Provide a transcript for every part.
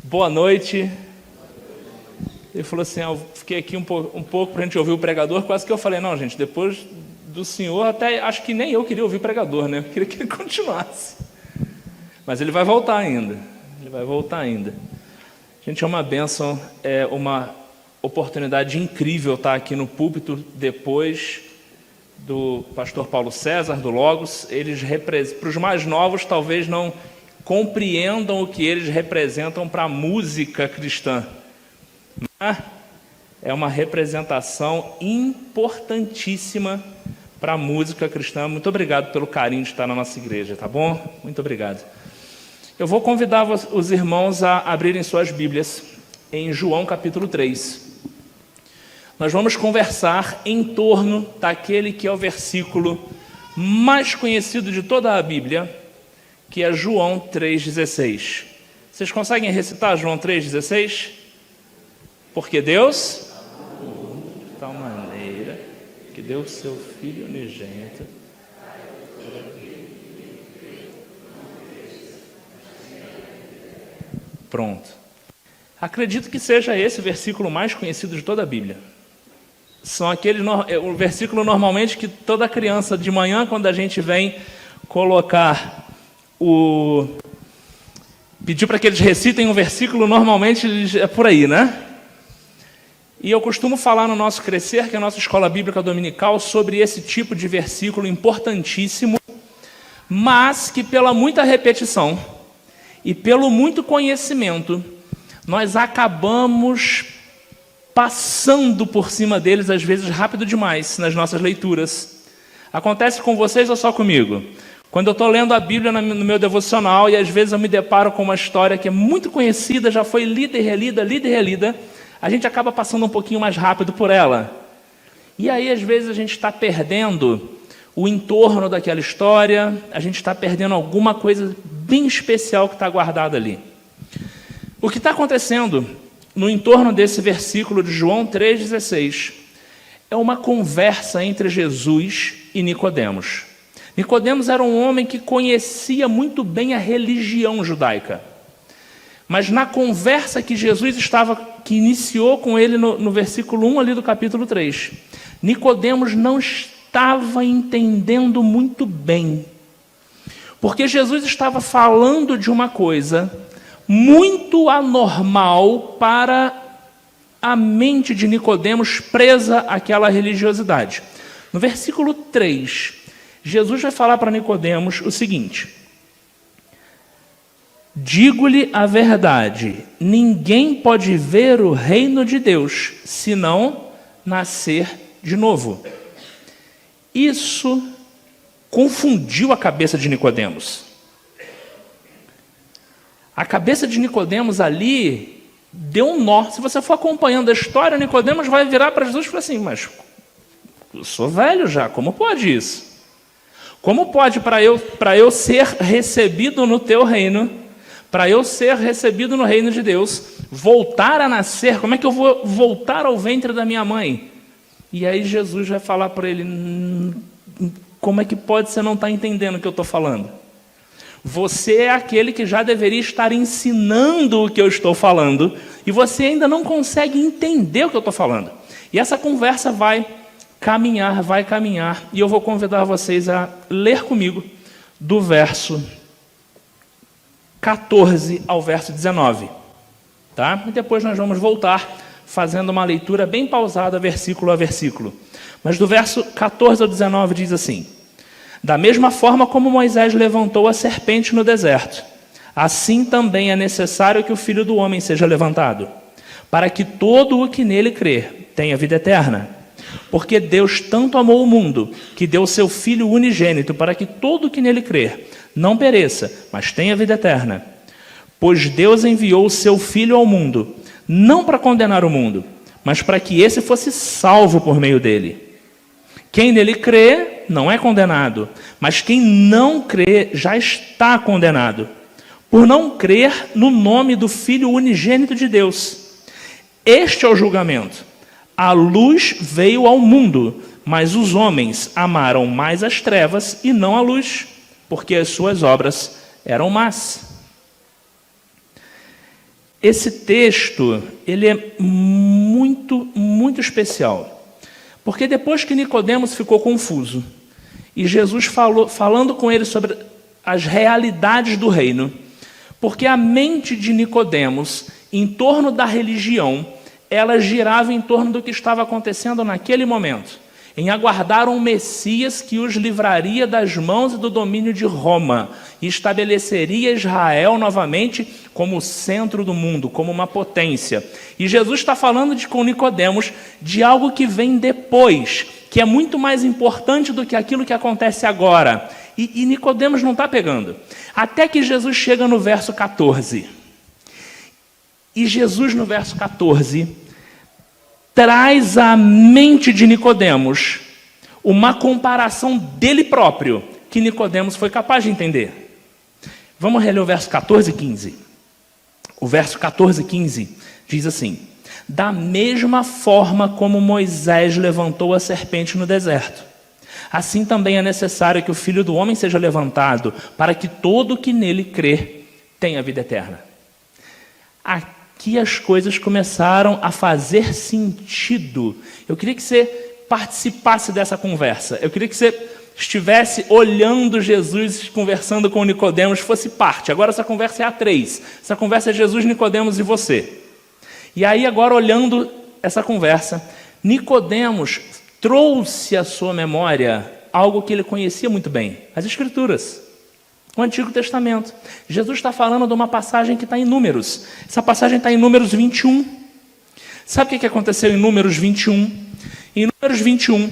Boa noite. Ele falou assim, eu fiquei aqui um pouco para a gente ouvir o pregador, quase que eu falei, não, gente, depois do senhor, até acho que nem eu queria ouvir o pregador, né? Eu queria que ele continuasse. Mas ele vai voltar ainda. Gente, é uma bênção, é uma oportunidade incrível estar aqui no púlpito depois do pastor Paulo César, do Logos. Eles para os mais novos, talvez não compreendam o que eles representam para a música cristã. É uma representação importantíssima para a música cristã. Muito obrigado pelo carinho de estar na nossa igreja, tá bom? Muito obrigado. Eu vou convidar os irmãos a abrirem suas Bíblias em João capítulo 3. Nós vamos conversar em torno daquele que é o versículo mais conhecido de toda a Bíblia, que é João 3,16. Vocês conseguem recitar João 3,16? Porque Deus de tal maneira que deu o seu Filho unigênito. Pronto. Acredito que seja esse o versículo mais conhecido de toda a Bíblia. São aqueles, o versículo normalmente que toda criança de manhã, quando a gente vem colocar pedir para que eles recitem um versículo, normalmente é por aí, né? E eu costumo falar no nosso Crescer, que é a nossa escola bíblica dominical, sobre esse tipo de versículo importantíssimo, mas que pela muita repetição e pelo muito conhecimento, nós acabamos passando por cima deles, às vezes rápido demais, nas nossas leituras. Acontece com vocês ou só comigo? Quando eu estou lendo a Bíblia no meu devocional e às vezes eu me deparo com uma história que é muito conhecida, já foi lida e relida, a gente acaba passando um pouquinho mais rápido por ela. E aí, às vezes, a gente está perdendo o entorno daquela história, a gente está perdendo alguma coisa bem especial que está guardada ali. O que está acontecendo no entorno desse versículo de João 3,16 é uma conversa entre Jesus e Nicodemos. Nicodemos era um homem que conhecia muito bem a religião judaica. Mas na conversa que que iniciou com ele no versículo 1 ali do capítulo 3, Nicodemos não estava entendendo muito bem. Porque Jesus estava falando de uma coisa muito anormal para a mente de Nicodemos presa àquela religiosidade. No versículo 3, Jesus vai falar para Nicodemos o seguinte: digo-lhe a verdade, ninguém pode ver o reino de Deus se não nascer de novo. Isso confundiu a cabeça de Nicodemos. A cabeça de Nicodemos ali deu um nó. Se você for acompanhando a história, Nicodemos vai virar para Jesus e falar assim: mas eu sou velho já, como pode isso? Como pode para eu ser recebido no teu reino, para eu ser recebido no reino de Deus, voltar a nascer, como é que eu vou voltar ao ventre da minha mãe? E aí Jesus vai falar para ele: como é que pode você não estar entendendo o que eu estou falando? Você é aquele que já deveria estar ensinando o que eu estou falando, e você ainda não consegue entender o que eu estou falando. E essa conversa vai caminhar, e eu vou convidar vocês a ler comigo do verso 14 ao verso 19, tá? E depois nós vamos voltar fazendo uma leitura bem pausada, versículo a versículo. Mas do verso 14 ao 19 diz assim: da mesma forma como Moisés levantou a serpente no deserto, assim também é necessário que o Filho do Homem seja levantado, para que todo o que nele crer tenha vida eterna. Porque Deus tanto amou o mundo, que deu o seu Filho unigênito, para que todo o que nele crer não pereça, mas tenha vida eterna. Pois Deus enviou o seu Filho ao mundo, não para condenar o mundo, mas para que esse fosse salvo por meio dele. Quem nele crê não é condenado, mas quem não crê já está condenado, por não crer no nome do Filho unigênito de Deus. Este é o julgamento. A luz veio ao mundo, mas os homens amaram mais as trevas e não a luz, porque as suas obras eram más. Esse texto, ele é muito, muito especial. Porque depois que Nicodemos ficou confuso, e Jesus falando com ele sobre as realidades do reino, porque a mente de Nicodemos, em torno da religião, ela girava em torno do que estava acontecendo naquele momento, em aguardar um Messias que os livraria das mãos e do domínio de Roma, e estabeleceria Israel novamente como o centro do mundo, como uma potência. E Jesus está falando com Nicodemos de algo que vem depois, que é muito mais importante do que aquilo que acontece agora. E Nicodemos não está pegando. Até que Jesus chega no verso 14. E Jesus, no verso 14, traz à mente de Nicodemos uma comparação dele próprio, que Nicodemos foi capaz de entender. Vamos reler o verso 14 e 15. O verso 14 e 15 diz assim: da mesma forma como Moisés levantou a serpente no deserto, assim também é necessário que o Filho do Homem seja levantado, para que todo o que nele crê tenha vida eterna. Aqui as coisas começaram a fazer sentido. Eu queria que você participasse dessa conversa. Eu queria que você estivesse olhando Jesus, conversando com Nicodemos, fosse parte. Agora essa conversa é a três. Essa conversa é Jesus, Nicodemos e você. E aí agora, olhando essa conversa, Nicodemos trouxe à sua memória algo que ele conhecia muito bem: as Escrituras, o Antigo Testamento. Jesus está falando de uma passagem que está em Números. Essa passagem está em Números 21. Sabe o que aconteceu em Números 21? Em Números 21,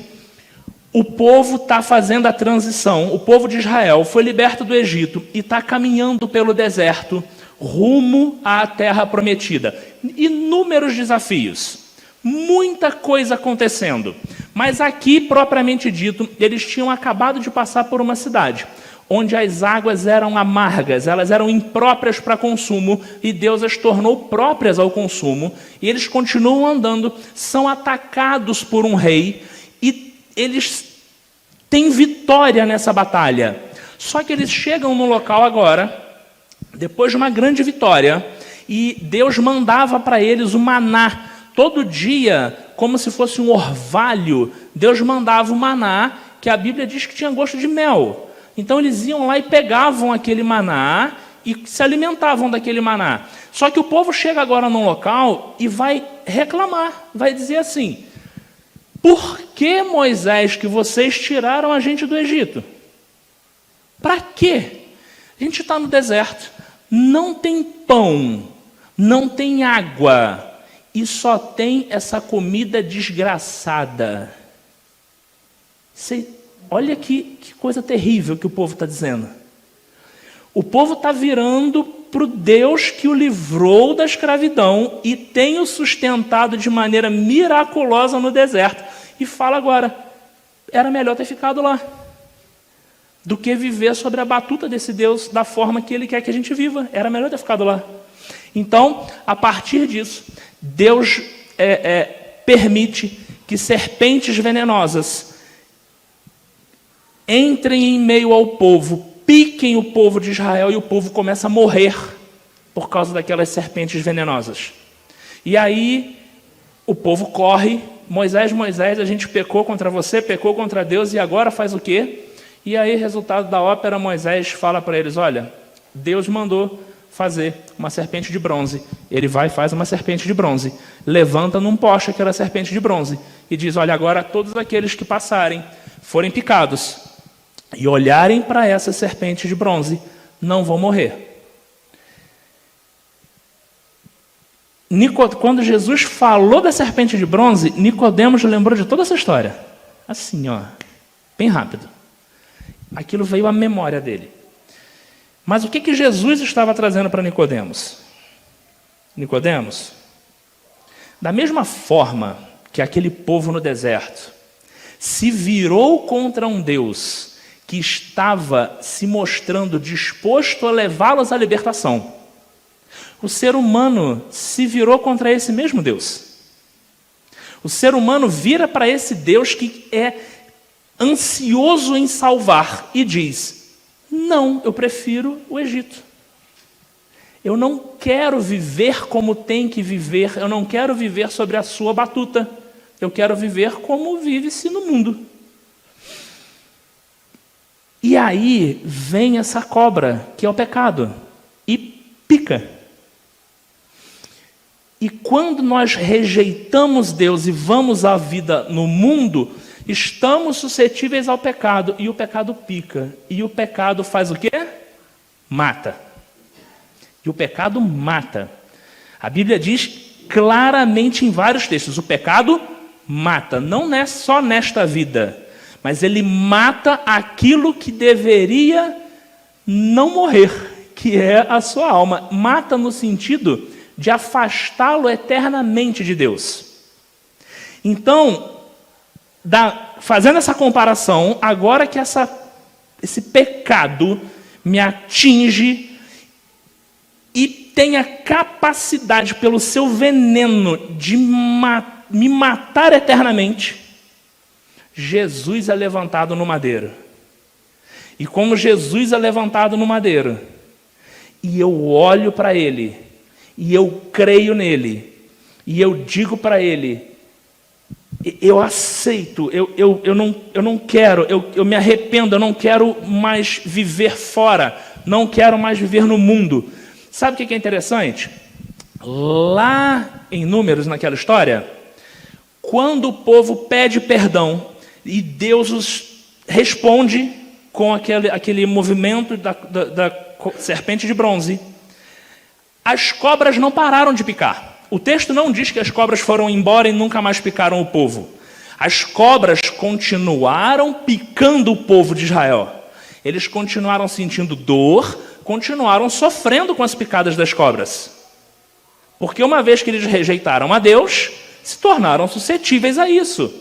o povo está fazendo a transição. O povo de Israel foi liberto do Egito e está caminhando pelo deserto rumo à terra prometida. Inúmeros desafios, muita coisa acontecendo. Mas aqui, propriamente dito, eles tinham acabado de passar por uma cidade onde as águas eram amargas, elas eram impróprias para consumo, e Deus as tornou próprias ao consumo, e eles continuam andando, são atacados por um rei, e eles têm vitória nessa batalha. Só que eles chegam no local agora, depois de uma grande vitória, e Deus mandava para eles o maná. Todo dia, como se fosse um orvalho, Deus mandava o maná, que a Bíblia diz que tinha gosto de mel. Então eles iam lá e pegavam aquele maná e se alimentavam daquele maná. Só que o povo chega agora num local e vai reclamar, vai dizer assim: por que, Moisés, que vocês tiraram a gente do Egito? Para quê? A gente está no deserto, não tem pão, não tem água, e só tem essa comida desgraçada. Olha que coisa terrível que o povo está dizendo. O povo está virando para o Deus que o livrou da escravidão e tem o sustentado de maneira miraculosa no deserto. E fala agora, era melhor ter ficado lá do que viver sobre a batuta desse Deus da forma que Ele quer que a gente viva. Era melhor ter ficado lá. Então, a partir disso, Deus permite que serpentes venenosas entrem em meio ao povo, piquem o povo de Israel, e o povo começa a morrer por causa daquelas serpentes venenosas. E aí o povo corre: Moisés, a gente pecou contra você, pecou contra Deus, e agora faz o quê? E aí, resultado da ópera, Moisés fala para eles: olha, Deus mandou fazer uma serpente de bronze. Ele vai e faz uma serpente de bronze, levanta num poste aquela serpente de bronze e diz: olha, agora todos aqueles que passarem, forem picados e olharem para essa serpente de bronze, não vão morrer. Quando Jesus falou da serpente de bronze, Nicodemos lembrou de toda essa história. Assim, ó, bem rápido. Aquilo veio à memória dele. Mas o que Jesus estava trazendo para Nicodemos? Nicodemos, da mesma forma que aquele povo no deserto se virou contra um Deus que estava se mostrando disposto a levá-los à libertação, o ser humano se virou contra esse mesmo Deus. O ser humano vira para esse Deus que é ansioso em salvar e diz: não, eu prefiro o Egito. Eu não quero viver como tem que viver, eu não quero viver sobre a sua batuta. Eu quero viver como vive-se no mundo. E aí vem essa cobra, que é o pecado, e pica. E quando nós rejeitamos Deus e vamos à vida no mundo, estamos suscetíveis ao pecado, e o pecado pica. E o pecado faz o quê? Mata. E o pecado mata. A Bíblia diz claramente em vários textos, o pecado mata, não é só nesta vida, mas ele mata aquilo que deveria não morrer, que é a sua alma. Mata no sentido de afastá-lo eternamente de Deus. Então, fazendo essa comparação, agora que esse pecado me atinge e tem a capacidade, pelo seu veneno, de me matar eternamente, Jesus é levantado no madeiro. E como Jesus é levantado no madeiro, e eu olho para ele, e eu creio nele, e eu digo para ele, eu aceito, eu não quero, eu me arrependo, eu não quero mais viver fora, não quero mais viver no mundo. Sabe o que é interessante? Lá em Números, naquela história, quando o povo pede perdão e Deus os responde com aquele movimento da serpente de bronze, as cobras não pararam de picar. O texto não diz que as cobras foram embora e nunca mais picaram o povo. As cobras continuaram picando o povo de Israel. Eles continuaram sentindo dor, continuaram sofrendo com as picadas das cobras. Porque uma vez que eles rejeitaram a Deus, se tornaram suscetíveis a isso.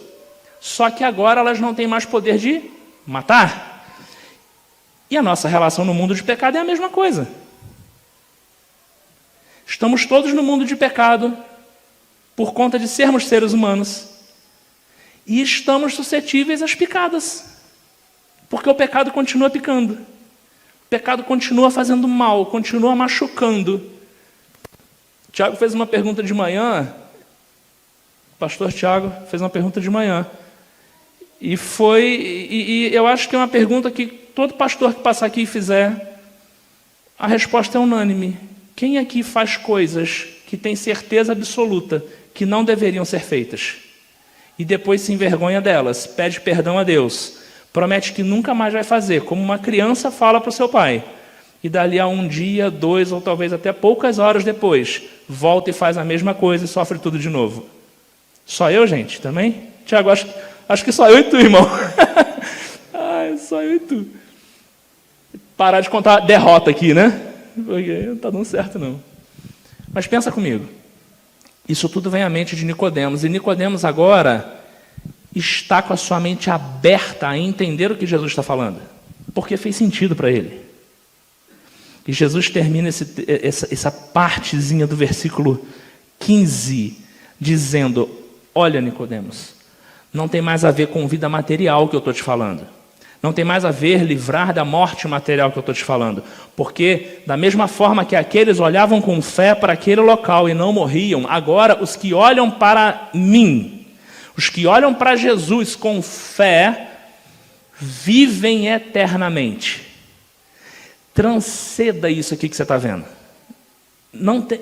Só que agora elas não têm mais poder de matar. E a nossa relação no mundo de pecado é a mesma coisa. Estamos todos no mundo de pecado por conta de sermos seres humanos. E estamos suscetíveis às picadas. Porque o pecado continua picando. O pecado continua fazendo mal, continua machucando. O Tiago fez uma pergunta de manhã, o pastor Tiago fez uma pergunta de manhã, e eu acho que é uma pergunta que todo pastor que passar aqui e fizer, a resposta é unânime. Quem aqui faz coisas que tem certeza absoluta que não deveriam ser feitas, e depois se envergonha delas, pede perdão a Deus, promete que nunca mais vai fazer, como uma criança fala para o seu pai, e dali a um dia, 2 ou talvez até poucas horas depois, volta e faz a mesma coisa e sofre tudo de novo? Só eu, gente, também? Tiago, acho que só eu e tu, irmão. Só eu e tu. Parar de contar derrota aqui, né? Porque não está dando certo, não. Mas pensa comigo. Isso tudo vem à mente de Nicodemos, e Nicodemos agora está com a sua mente aberta a entender o que Jesus está falando, porque fez sentido para ele. E Jesus termina essa partezinha do versículo 15, dizendo: olha, Nicodemos, não tem mais a ver com vida material que eu estou te falando. Não tem mais a ver livrar da morte material que eu estou te falando. Porque, da mesma forma que aqueles olhavam com fé para aquele local e não morriam, agora os que olham para mim, os que olham para Jesus com fé, vivem eternamente. Transcenda isso aqui que você está vendo.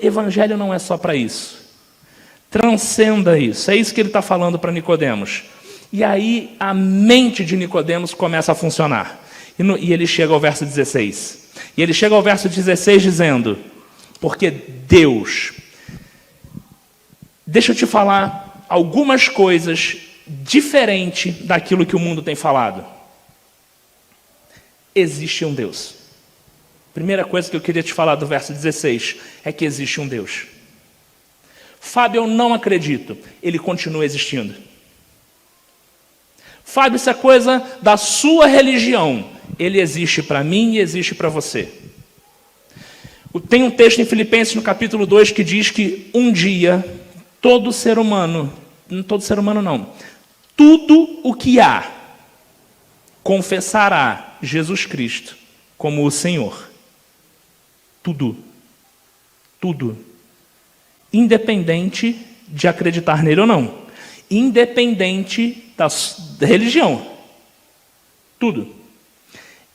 Evangelho não é só para isso. Transcenda isso. É isso que ele está falando para Nicodemos. E aí a mente de Nicodemos começa a funcionar. E ele chega ao verso 16. E ele chega ao verso 16 dizendo: porque Deus... Deixa eu te falar algumas coisas diferentes daquilo que o mundo tem falado. Existe um Deus. Primeira coisa que eu queria te falar do verso 16 é que existe um Deus. Fábio, eu não acredito. Ele continua existindo. Fábio, isso é coisa da sua religião. Ele existe para mim e existe para você. Tem um texto em Filipenses, no capítulo 2, que diz que um dia, todo ser humano não, tudo o que há, confessará Jesus Cristo como o Senhor. Tudo. Tudo. Independente de acreditar nele ou não. Independente da religião. Tudo.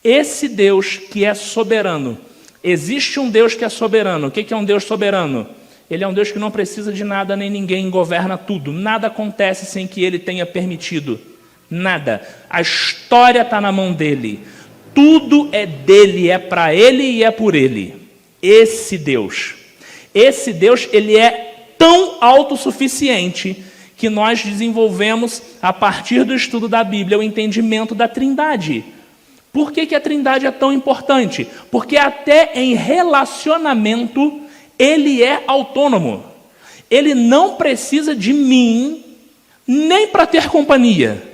Esse Deus que é soberano. Existe um Deus que é soberano. O que é um Deus soberano? Ele é um Deus que não precisa de nada nem ninguém, governa tudo. Nada acontece sem que ele tenha permitido. Nada. A história está na mão dele. Tudo é dele, é para ele e é por ele. Esse Deus, ele é tão autossuficiente que nós desenvolvemos, a partir do estudo da Bíblia, o entendimento da Trindade. Por que a Trindade é tão importante? Porque até em relacionamento, ele é autônomo. Ele não precisa de mim, nem para ter companhia.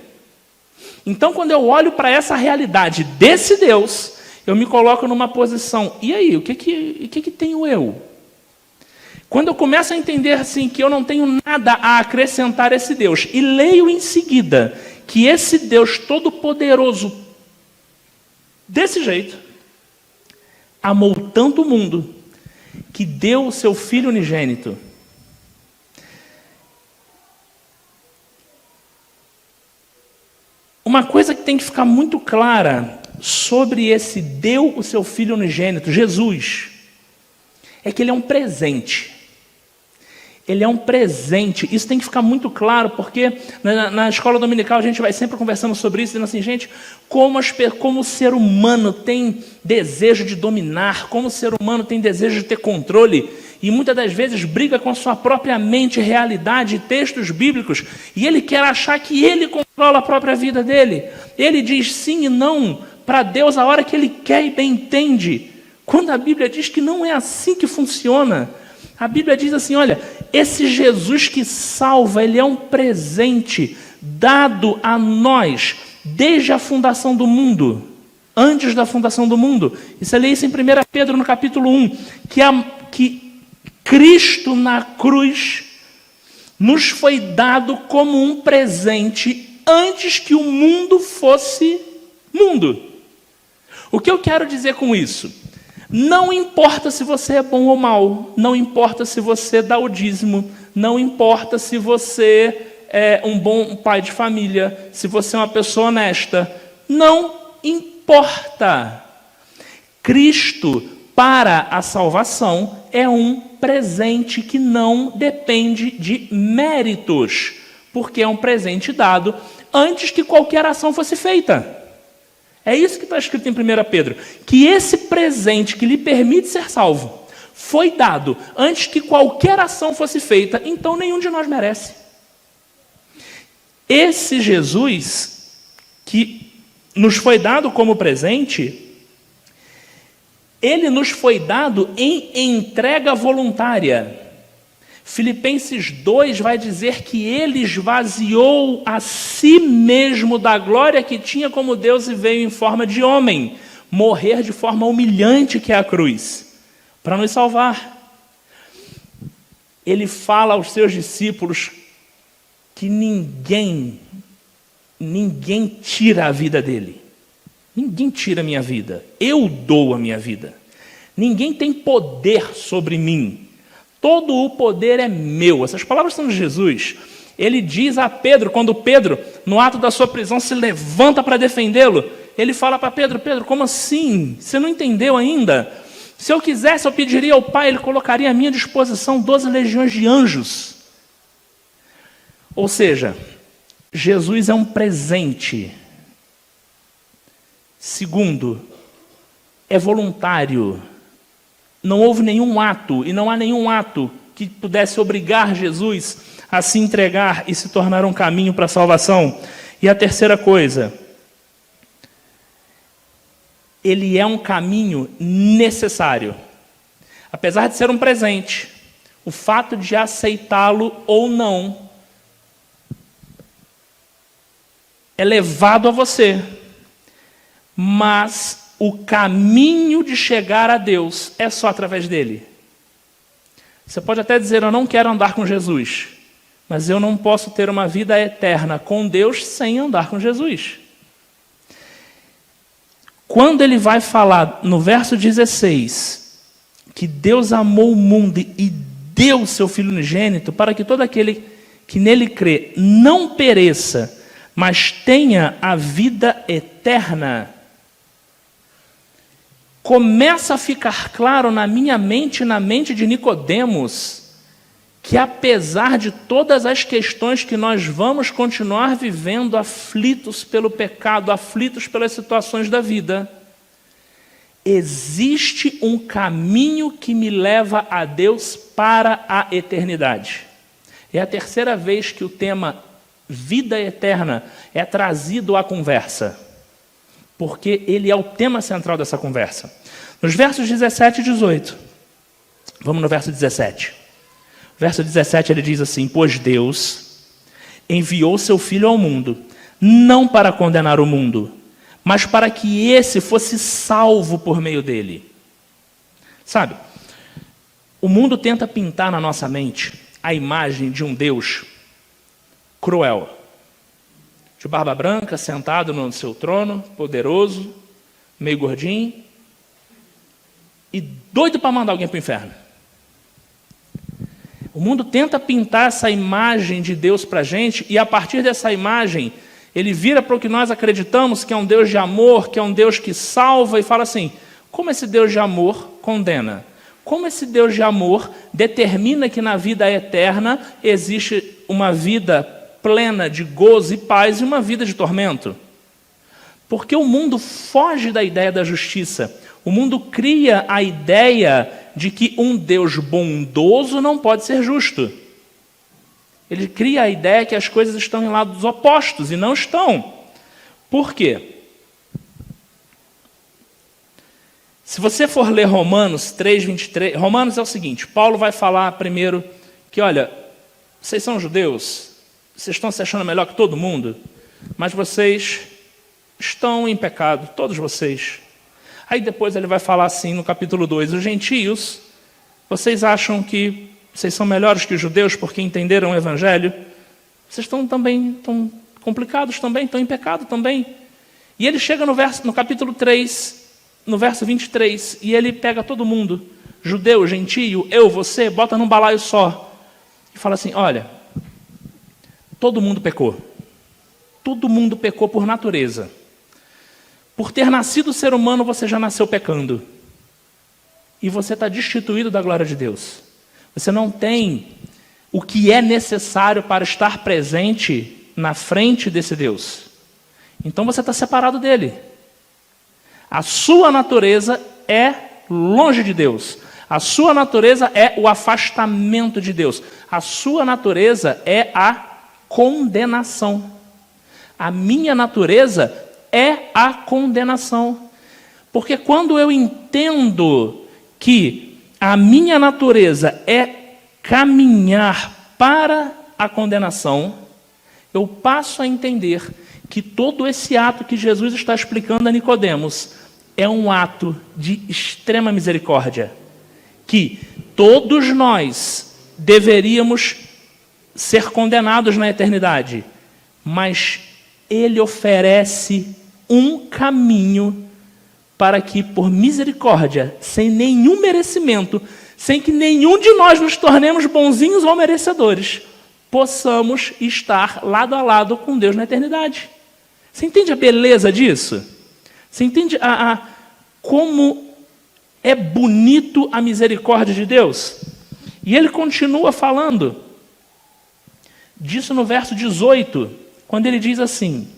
Então, quando eu olho para essa realidade desse Deus, eu me coloco numa posição, e aí, o que tenho eu? Quando eu começo a entender assim, que eu não tenho nada a acrescentar a esse Deus, e leio em seguida que esse Deus todo-poderoso, desse jeito, amou tanto o mundo, que deu o seu Filho unigênito. Uma coisa que tem que ficar muito clara sobre esse deu o seu Filho unigênito, Jesus, é que ele é um presente. Ele é um presente. Isso tem que ficar muito claro, porque na escola dominical a gente vai sempre conversando sobre isso, dizendo assim, gente, como o ser humano tem desejo de dominar, como o ser humano tem desejo de ter controle, e muitas das vezes briga com a sua própria mente, realidade e textos bíblicos, e ele quer achar que ele controla a própria vida dele. Ele diz sim e não para Deus a hora que ele quer e bem entende, quando a Bíblia diz que não é assim que funciona. A Bíblia diz assim, olha, esse Jesus que salva, ele é um presente dado a nós desde a fundação do mundo, antes da fundação do mundo. Isso é isso em 1 Pedro, no capítulo 1, que Cristo na cruz nos foi dado como um presente antes que o mundo fosse mundo. O que eu quero dizer com isso? Não importa se você é bom ou mal, não importa se você dá o dízimo, não importa se você é um bom pai de família, se você é uma pessoa honesta, não importa. Cristo, para a salvação, é um presente que não depende de méritos, porque é um presente dado antes que qualquer ação fosse feita. É isso que está escrito em 1 Pedro, que esse presente que lhe permite ser salvo foi dado antes que qualquer ação fosse feita, então nenhum de nós merece. Esse Jesus que nos foi dado como presente, ele nos foi dado em entrega voluntária. Filipenses 2 vai dizer que ele esvaziou a si mesmo da glória que tinha como Deus e veio em forma de homem, morrer de forma humilhante que é a cruz, para nos salvar. Ele fala aos seus discípulos que ninguém tira a vida dele. Ninguém tira a minha vida. Eu dou a minha vida. Ninguém tem poder sobre mim. Todo o poder é meu. Essas palavras são de Jesus. Ele diz a Pedro, quando Pedro, no ato da sua prisão, se levanta para defendê-lo, ele fala para Pedro, Pedro, como assim? Você não entendeu ainda? Se eu quisesse, eu pediria ao Pai, ele colocaria à minha disposição 12 legiões de anjos. Ou seja, Jesus é um presente. Segundo, é voluntário. Não houve nenhum ato, e não há nenhum ato que pudesse obrigar Jesus a se entregar e se tornar um caminho para a salvação. E a terceira coisa, ele é um caminho necessário. Apesar de ser um presente, o fato de aceitá-lo ou não é levado a você, mas o caminho de chegar a Deus é só através dele. Você pode até dizer, eu não quero andar com Jesus, mas eu não posso ter uma vida eterna com Deus sem andar com Jesus. Quando ele vai falar no verso 16, que Deus amou o mundo e deu o seu Filho unigênito para que todo aquele que nele crê não pereça, mas tenha a vida eterna. Começa a ficar claro na minha mente e na mente de Nicodemos que, apesar de todas as questões que nós vamos continuar vivendo aflitos pelo pecado, aflitos pelas situações da vida, existe um caminho que me leva a Deus para a eternidade. É a terceira vez que o tema vida eterna é trazido à conversa, porque ele é o tema central dessa conversa. Nos versos 17 e 18, vamos no verso 17. Verso 17 ele diz assim: pois Deus enviou seu Filho ao mundo, não para condenar o mundo, mas para que esse fosse salvo por meio dele. Sabe, o mundo tenta pintar na nossa mente a imagem de um Deus cruel, de barba branca, sentado no seu trono, poderoso, meio gordinho, e doido para mandar alguém para o inferno. O mundo tenta pintar essa imagem de Deus para a gente, e a partir dessa imagem, ele vira para o que nós acreditamos que é um Deus de amor, que é um Deus que salva, e fala assim: como esse Deus de amor condena? Como esse Deus de amor determina que na vida eterna existe uma vida plena de gozo e paz e uma vida de tormento? Porque o mundo foge da ideia da justiça. O mundo cria a ideia de que um Deus bondoso não pode ser justo. Ele cria a ideia que as coisas estão em lados opostos, e não estão. Por quê? Se você for ler Romanos 3:23, Romanos é o seguinte: Paulo vai falar primeiro que, olha, vocês são judeus, vocês estão se achando melhor que todo mundo, mas vocês estão em pecado, todos vocês. Aí depois ele vai falar assim no capítulo 2, os gentios, vocês acham que vocês são melhores que os judeus porque entenderam o evangelho? Vocês estão complicados também, estão em pecado também. E ele chega no capítulo 3, no verso 23, e ele pega todo mundo, judeu, gentio, eu, você, bota num balaio só, e fala assim: olha, todo mundo pecou. Todo mundo pecou por natureza. Por ter nascido ser humano, você já nasceu pecando. E você está destituído da glória de Deus. Você não tem o que é necessário para estar presente na frente desse Deus. Então você está separado dele. A sua natureza é longe de Deus. A sua natureza é o afastamento de Deus. A sua natureza é a condenação. A minha natureza é a condenação. Porque quando eu entendo que a minha natureza é caminhar para a condenação, eu passo a entender que todo esse ato que Jesus está explicando a Nicodemos é um ato de extrema misericórdia, que todos nós deveríamos ser condenados na eternidade, mas ele oferece um caminho para que, por misericórdia, sem nenhum merecimento, sem que nenhum de nós nos tornemos bonzinhos ou merecedores, possamos estar lado a lado com Deus na eternidade. Você entende a beleza disso? Você entende como é bonito a misericórdia de Deus? E ele continua falando disso no verso 18, quando ele diz assim: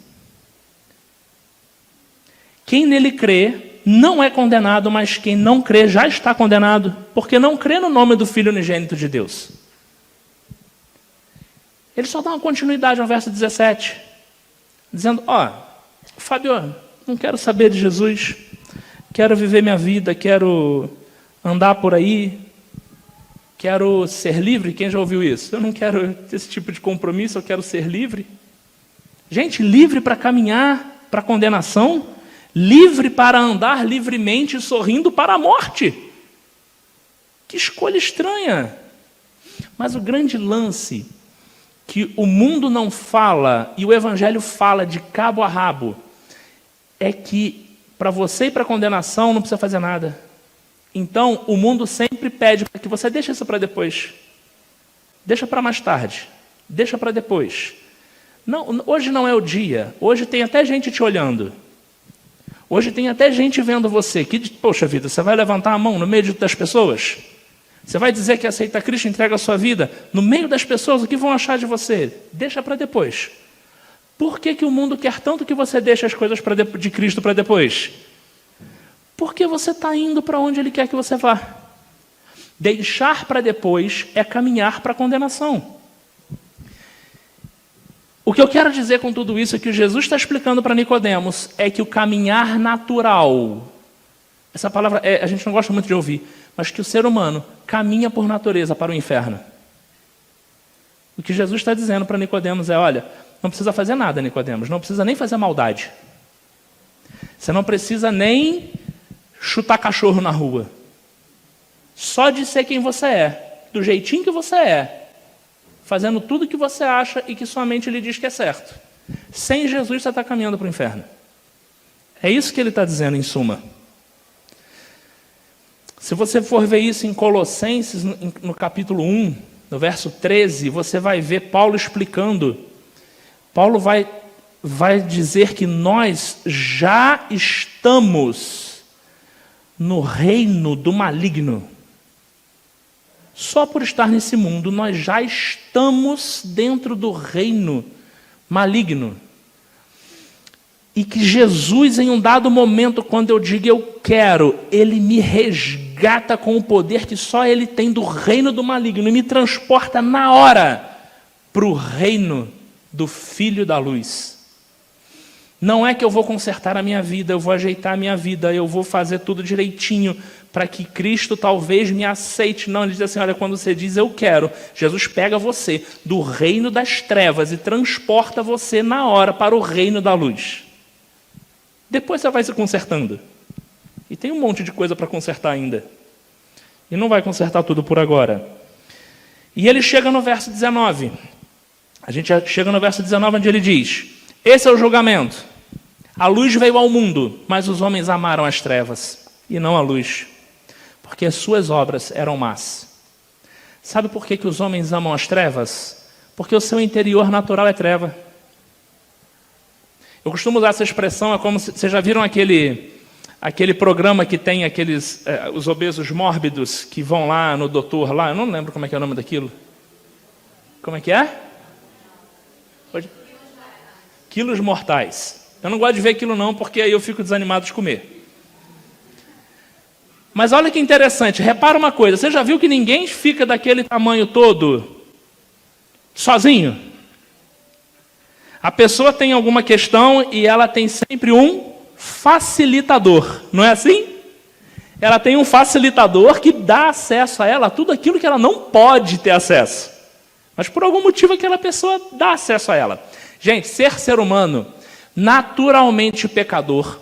quem nele crê não é condenado, mas quem não crê já está condenado, porque não crê no nome do Filho unigênito de Deus. Ele só dá uma continuidade ao verso 17, dizendo: Fábio, não quero saber de Jesus, quero viver minha vida, quero andar por aí, quero ser livre. Quem já ouviu isso? Eu não quero esse tipo de compromisso, eu quero ser livre. Gente, livre para caminhar para a condenação, livre para andar livremente, sorrindo para a morte. Que escolha estranha. Mas o grande lance que o mundo não fala e o Evangelho fala de cabo a rabo é que para você ir para a condenação não precisa fazer nada. Então, o mundo sempre pede para que você deixe isso para depois. Deixa para mais tarde. Deixa para depois. Não, hoje não é o dia. Hoje tem até gente te olhando. Hoje tem até gente vendo você. Poxa vida, você vai levantar a mão no meio das pessoas? Você vai dizer que aceita Cristo, entrega a sua vida no meio das pessoas? O que vão achar de você? Deixa para depois. Por que o mundo quer tanto que você deixe as coisas de Cristo para depois? Porque você está indo para onde Ele quer que você vá. Deixar para depois é caminhar para a condenação. O que eu quero dizer com tudo isso é que Jesus está explicando para Nicodemos é que o caminhar natural, essa palavra a gente não gosta muito de ouvir, mas que o ser humano caminha por natureza para o inferno. O que Jesus está dizendo para Nicodemos é, olha, não precisa fazer nada, Nicodemos, não precisa nem fazer maldade. Você não precisa nem chutar cachorro na rua. Só de ser quem você é, do jeitinho que você é, fazendo tudo que você acha e que sua mente lhe diz que é certo. Sem Jesus você está caminhando para o inferno. É isso que ele está dizendo em suma. Se você for ver isso em Colossenses, no capítulo 1, no verso 13, você vai ver Paulo explicando. Paulo vai dizer que nós já estamos no reino do maligno. Só por estar nesse mundo, nós já estamos dentro do reino maligno. E que Jesus, em um dado momento, quando eu digo eu quero, Ele me resgata com o poder que só Ele tem do reino do maligno e me transporta na hora para o reino do Filho da Luz. Não é que eu vou consertar a minha vida, eu vou ajeitar a minha vida, eu vou fazer tudo direitinho para que Cristo talvez me aceite. Não, ele diz assim, olha, quando você diz eu quero, Jesus pega você do reino das trevas e transporta você na hora para o reino da luz. Depois você vai se consertando. E tem um monte de coisa para consertar ainda. E não vai consertar tudo por agora. E ele chega no verso 19. A gente chega no verso 19 onde ele diz, esse é o julgamento. A luz veio ao mundo, mas os homens amaram as trevas e não a luz, porque as suas obras eram más. Sabe por que os homens amam as trevas? Porque o seu interior natural é treva. Eu costumo usar essa expressão, é como se, vocês já viram aquele programa que tem os obesos mórbidos que vão lá no doutor, lá, eu não lembro como é que é o nome daquilo. Como é que é? Quilos mortais. Eu não gosto de ver aquilo não, porque aí eu fico desanimado de comer. Mas olha que interessante, repara uma coisa, você já viu que ninguém fica daquele tamanho todo sozinho? A pessoa tem alguma questão e ela tem sempre um facilitador, não é assim? Ela tem um facilitador que dá acesso a ela a tudo aquilo que ela não pode ter acesso. Mas por algum motivo aquela pessoa dá acesso a ela. Gente, ser humano naturalmente pecador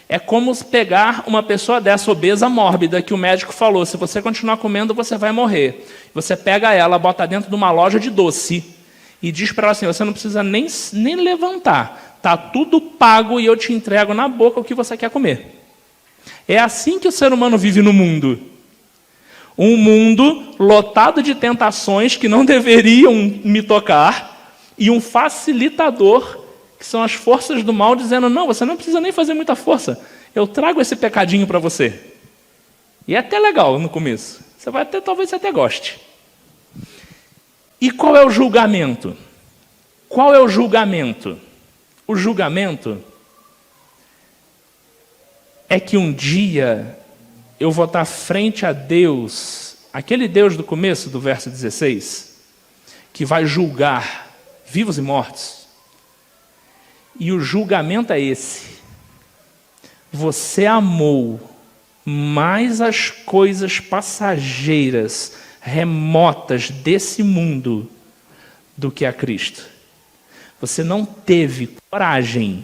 é como pegar uma pessoa dessa obesa mórbida que o médico falou, se você continuar comendo você vai morrer. Você pega ela, bota dentro de uma loja de doce e diz para ela assim, você não precisa nem levantar, está tudo pago e eu te entrego na boca o que você quer comer. É assim que o ser humano vive no mundo. Um mundo lotado de tentações que não deveriam me tocar e um facilitador, que são as forças do mal, dizendo, não, você não precisa nem fazer muita força, eu trago esse pecadinho para você. E é até legal no começo, talvez você até goste. E qual é o julgamento? Qual é o julgamento? O julgamento é que um dia eu vou estar frente a Deus, aquele Deus do começo do verso 16, que vai julgar vivos e mortos. E o julgamento é esse. Você amou mais as coisas passageiras, remotas desse mundo do que a Cristo. Você não teve coragem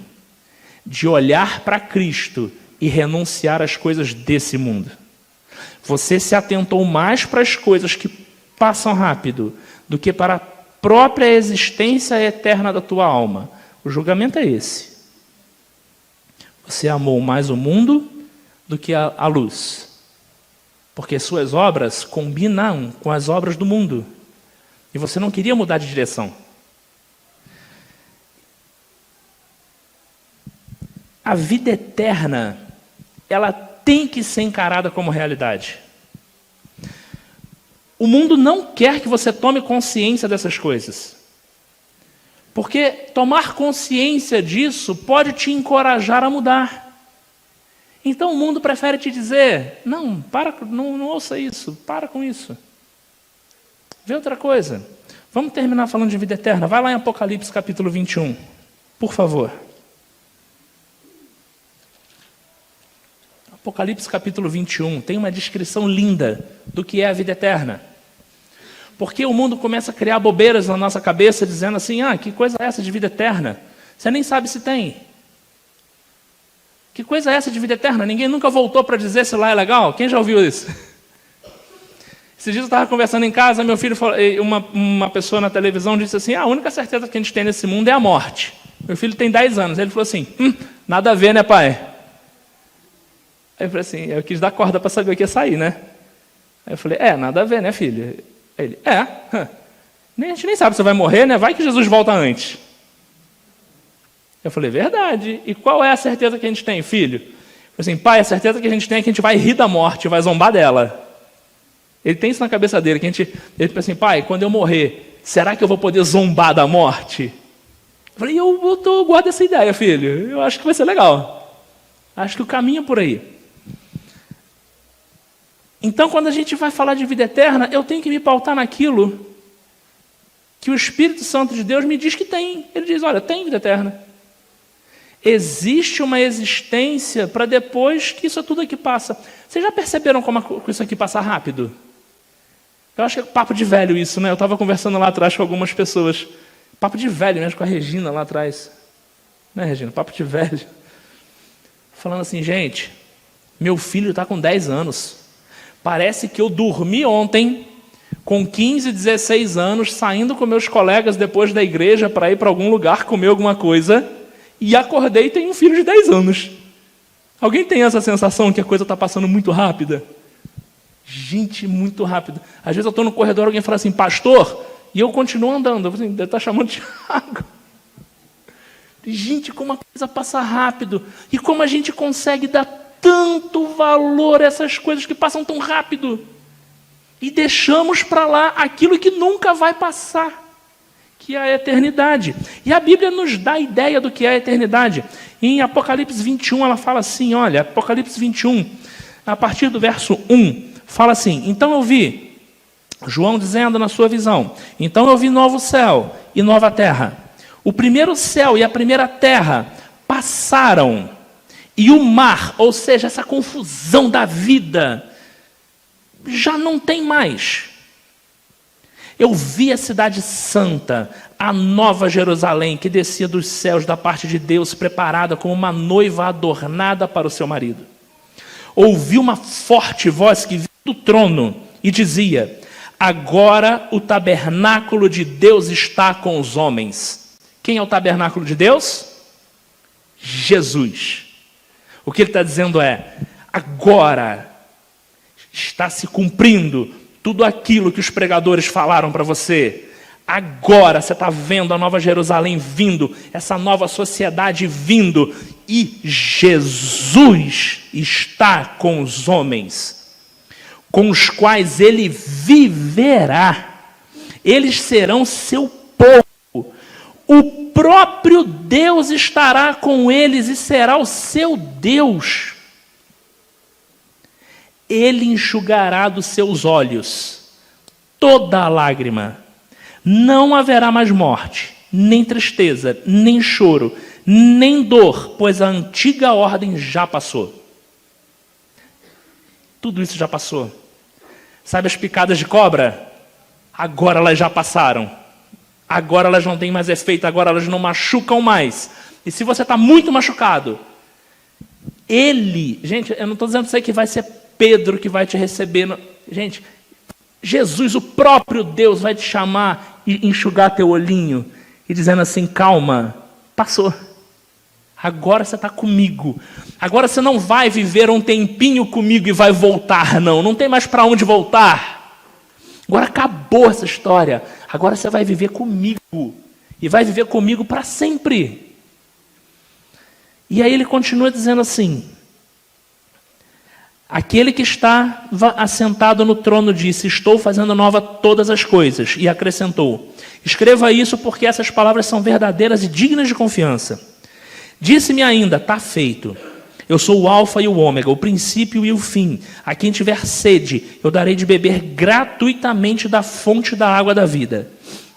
de olhar para Cristo e renunciar às coisas desse mundo. Você se atentou mais para as coisas que passam rápido do que para a própria existência eterna da tua alma. O julgamento é esse. Você amou mais o mundo do que a luz. Porque suas obras combinam com as obras do mundo. E você não queria mudar de direção. A vida eterna, ela tem que ser encarada como realidade. O mundo não quer que você tome consciência dessas coisas. Porque tomar consciência disso pode te encorajar a mudar. Então o mundo prefere te dizer, não, não ouça isso, para com isso. Vê outra coisa. Vamos terminar falando de vida eterna. Vai lá em Apocalipse capítulo 21, por favor. Apocalipse capítulo 21 tem uma descrição linda do que é a vida eterna. Porque o mundo começa a criar bobeiras na nossa cabeça, dizendo assim, que coisa é essa de vida eterna? Você nem sabe se tem. Que coisa é essa de vida eterna? Ninguém nunca voltou para dizer se lá é legal? Quem já ouviu isso? Esses dias eu estava conversando em casa, meu filho falou, uma pessoa na televisão disse assim, a única certeza que a gente tem nesse mundo é a morte. Meu filho tem 10 anos. Ele falou assim, nada a ver, né, pai? Aí eu falei assim, eu quis dar corda para saber o que ia sair, né? Aí eu falei, nada a ver, né, filho? Aí ele, a gente nem sabe se vai morrer, né? Vai que Jesus volta antes. Eu falei, verdade. E qual é a certeza que a gente tem, filho? Eu falei assim, pai, a certeza que a gente tem é que a gente vai rir da morte, vai zombar dela. Ele tem isso na cabeça dele, que ele pensa assim, pai, quando eu morrer, será que eu vou poder zombar da morte? Eu falei, eu guardo essa ideia, filho. Eu acho que vai ser legal. Acho que o caminho é por aí. Então, quando a gente vai falar de vida eterna, eu tenho que me pautar naquilo que o Espírito Santo de Deus me diz que tem. Ele diz, olha, tem vida eterna. Existe uma existência para depois que isso tudo aqui passa. Vocês já perceberam como isso aqui passa rápido? Eu acho que é papo de velho isso, né? Eu estava conversando lá atrás com algumas pessoas. Papo de velho mesmo, com a Regina lá atrás. Né, Regina? Papo de velho. Falando assim, gente, meu filho está com 10 anos. Parece que eu dormi ontem, com 15, 16 anos, saindo com meus colegas depois da igreja para ir para algum lugar comer alguma coisa, e acordei e tenho um filho de 10 anos. Alguém tem essa sensação que a coisa está passando muito rápida? Gente, muito rápido. Às vezes eu estou no corredor, alguém fala assim, pastor, e eu continuo andando. Eu falo assim, deve estar chamando Tiago. Gente, como a coisa passa rápido. E como a gente consegue dar tanto valor a essas coisas que passam tão rápido. E deixamos para lá aquilo que nunca vai passar, que é a eternidade. E a Bíblia nos dá a ideia do que é a eternidade. Em Apocalipse 21, ela fala assim, olha, Apocalipse 21, a partir do verso 1, fala assim, então eu vi, João dizendo na sua visão, então eu vi novo céu e nova terra. O primeiro céu e a primeira terra passaram, e o mar, ou seja, essa confusão da vida, já não tem mais. Eu vi a cidade santa, a nova Jerusalém, que descia dos céus da parte de Deus, preparada como uma noiva adornada para o seu marido. Ouvi uma forte voz que vinha do trono e dizia, agora o tabernáculo de Deus está com os homens. Quem é o tabernáculo de Deus? Jesus. O que ele está dizendo é, agora está se cumprindo tudo aquilo que os pregadores falaram para você. Agora você está vendo a nova Jerusalém vindo, essa nova sociedade vindo, e Jesus está com os homens, com os quais ele viverá. Eles serão seu povo. O próprio Deus estará com eles e será o seu Deus. Ele enxugará dos seus olhos toda a lágrima. Não haverá mais morte, nem tristeza, nem choro, nem dor, pois a antiga ordem já passou. Tudo isso já passou. Sabe as picadas de cobra? Agora elas já passaram. Agora elas não têm mais efeito, agora elas não machucam mais. E se você está muito machucado, gente, eu não estou dizendo para você que vai ser Pedro que vai te receber. Gente, Jesus, o próprio Deus, vai te chamar e enxugar teu olhinho e dizendo assim, calma, passou. Agora você está comigo. Agora você não vai viver um tempinho comigo e vai voltar, não. Não tem mais para onde voltar. Agora acabou essa história. Agora você vai viver comigo. E vai viver comigo para sempre. E aí ele continua dizendo assim: aquele que está assentado no trono disse: estou fazendo nova todas as coisas. E acrescentou: escreva isso, porque essas palavras são verdadeiras e dignas de confiança. Disse-me ainda: está feito. Eu sou o alfa e o ômega, o princípio e o fim. A quem tiver sede, eu darei de beber gratuitamente da fonte da água da vida.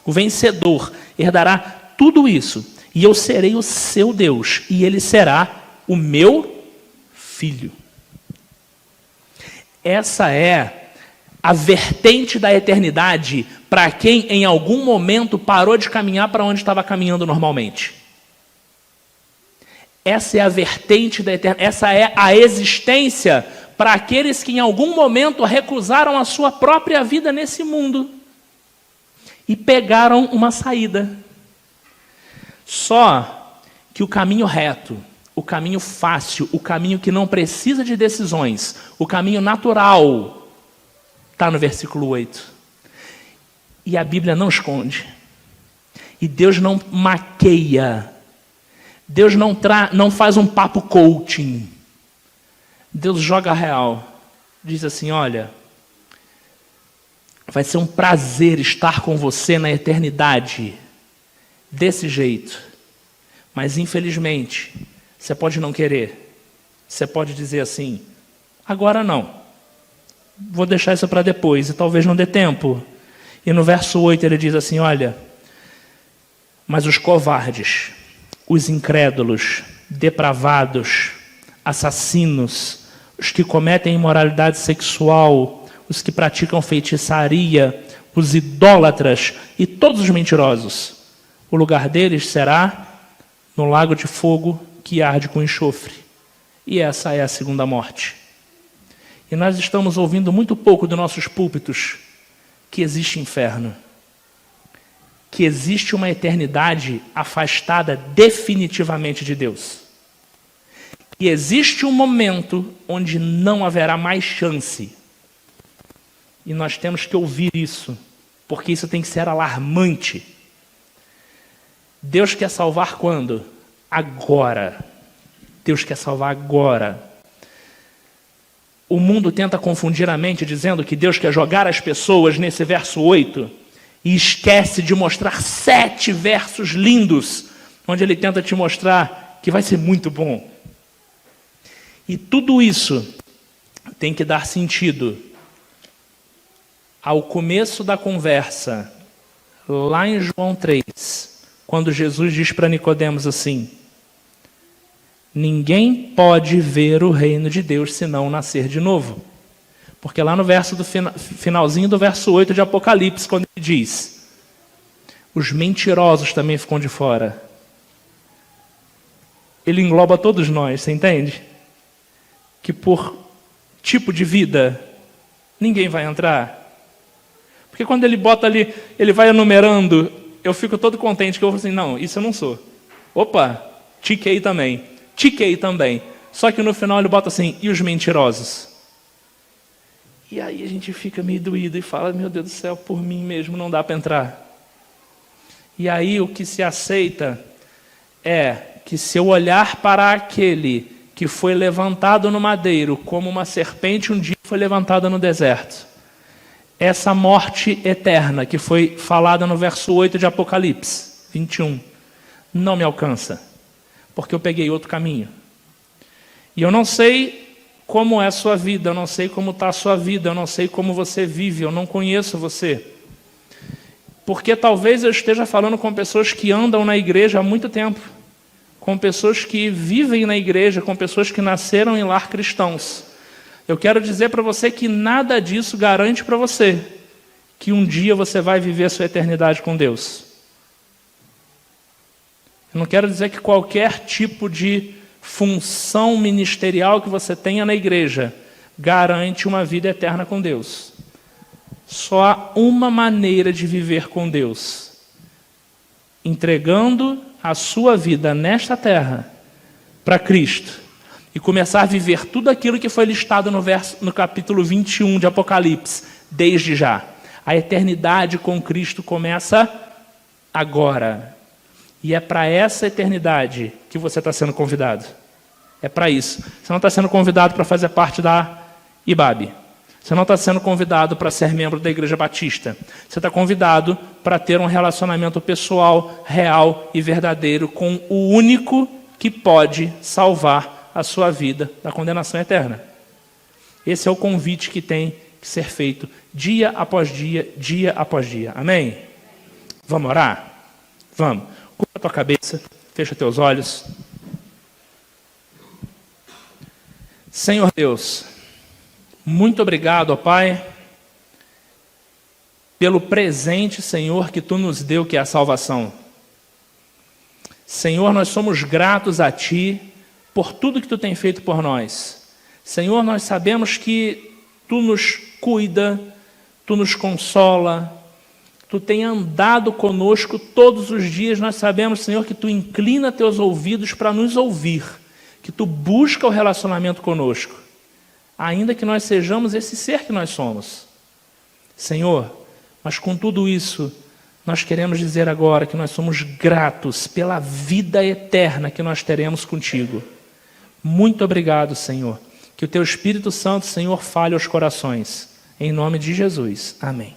O vencedor herdará tudo isso, e eu serei o seu Deus, e ele será o meu filho. Essa é a vertente da eternidade para quem em algum momento parou de caminhar para onde estava caminhando normalmente. Essa é a vertente da eternidade, essa é a existência para aqueles que em algum momento recusaram a sua própria vida nesse mundo e pegaram uma saída. Só que o caminho reto, o caminho fácil, o caminho que não precisa de decisões, o caminho natural, está no versículo 8. E a Bíblia não esconde. E Deus não maqueia. Deus não faz um papo coaching. Deus joga a real. Diz assim: olha, vai ser um prazer estar com você na eternidade. Desse jeito. Mas infelizmente, você pode não querer. Você pode dizer assim: agora não. Vou deixar isso para depois, e talvez não dê tempo. E no verso 8 ele diz assim: olha, mas os covardes, os incrédulos, depravados, assassinos, os que cometem imoralidade sexual, os que praticam feitiçaria, os idólatras e todos os mentirosos, o lugar deles será no lago de fogo que arde com enxofre. E essa é a segunda morte. E nós estamos ouvindo muito pouco dos nossos púlpitos que existe inferno, que existe uma eternidade afastada definitivamente de Deus. E existe um momento onde não haverá mais chance. E nós temos que ouvir isso, porque isso tem que ser alarmante. Deus quer salvar quando? Agora. Deus quer salvar agora. O mundo tenta confundir a mente dizendo que Deus quer jogar as pessoas nesse verso 8 e esquece de mostrar 7 versos lindos, onde ele tenta te mostrar que vai ser muito bom. E tudo isso tem que dar sentido ao começo da conversa, lá em João 3, quando Jesus diz para Nicodemos assim: ninguém pode ver o reino de Deus se não nascer de novo. Porque lá no verso finalzinho do verso 8 de Apocalipse, quando ele diz: os mentirosos também ficam de fora. Ele engloba todos nós, você entende? Que por tipo de vida, ninguém vai entrar. Porque quando ele bota ali, ele vai enumerando, eu fico todo contente, que eu falo assim: não, isso eu não sou. Opa, tiquei também. Tiquei também. Só que no final ele bota assim: e os mentirosos? E aí a gente fica meio doído e fala: meu Deus do céu, por mim mesmo não dá para entrar. E aí o que se aceita é que se eu olhar para aquele que foi levantado no madeiro, como uma serpente um dia foi levantada no deserto, essa morte eterna que foi falada no verso 8 de Apocalipse 21, não me alcança, porque eu peguei outro caminho. E eu não sei como é a sua vida, eu não sei como está a sua vida, eu não sei como você vive, eu não conheço você. Porque talvez eu esteja falando com pessoas que andam na igreja há muito tempo, com pessoas que vivem na igreja, com pessoas que nasceram em lar cristãos. Eu quero dizer para você que nada disso garante para você que um dia você vai viver a sua eternidade com Deus. Eu não quero dizer que qualquer tipo de função ministerial que você tenha na igreja garante uma vida eterna com Deus. Só há uma maneira de viver com Deus: entregando a sua vida nesta terra para Cristo e começar a viver tudo aquilo que foi listado no capítulo 21 de Apocalipse, desde já. A eternidade com Cristo começa agora. E é para essa eternidade que você está sendo convidado. É para isso. Você não está sendo convidado para fazer parte da IBAB. Você não está sendo convidado para ser membro da Igreja Batista. Você está convidado para ter um relacionamento pessoal, real e verdadeiro com o único que pode salvar a sua vida da condenação eterna. Esse é o convite que tem que ser feito dia após dia, dia após dia. Amém? Vamos orar? Vamos. Curva a tua cabeça, fecha teus olhos. Senhor Deus, muito obrigado, ó Pai, pelo presente, Senhor, que Tu nos deu, que é a salvação. Senhor, nós somos gratos a Ti por tudo que Tu tem feito por nós. Senhor, nós sabemos que Tu nos cuida, Tu nos consola, Tu tem andado conosco todos os dias. Nós sabemos, Senhor, que Tu inclina Teus ouvidos para nos ouvir, que Tu busca o relacionamento conosco, ainda que nós sejamos esse ser que nós somos. Senhor, mas com tudo isso, nós queremos dizer agora que nós somos gratos pela vida eterna que nós teremos contigo. Muito obrigado, Senhor. Que o Teu Espírito Santo, Senhor, fale aos corações. Em nome de Jesus. Amém.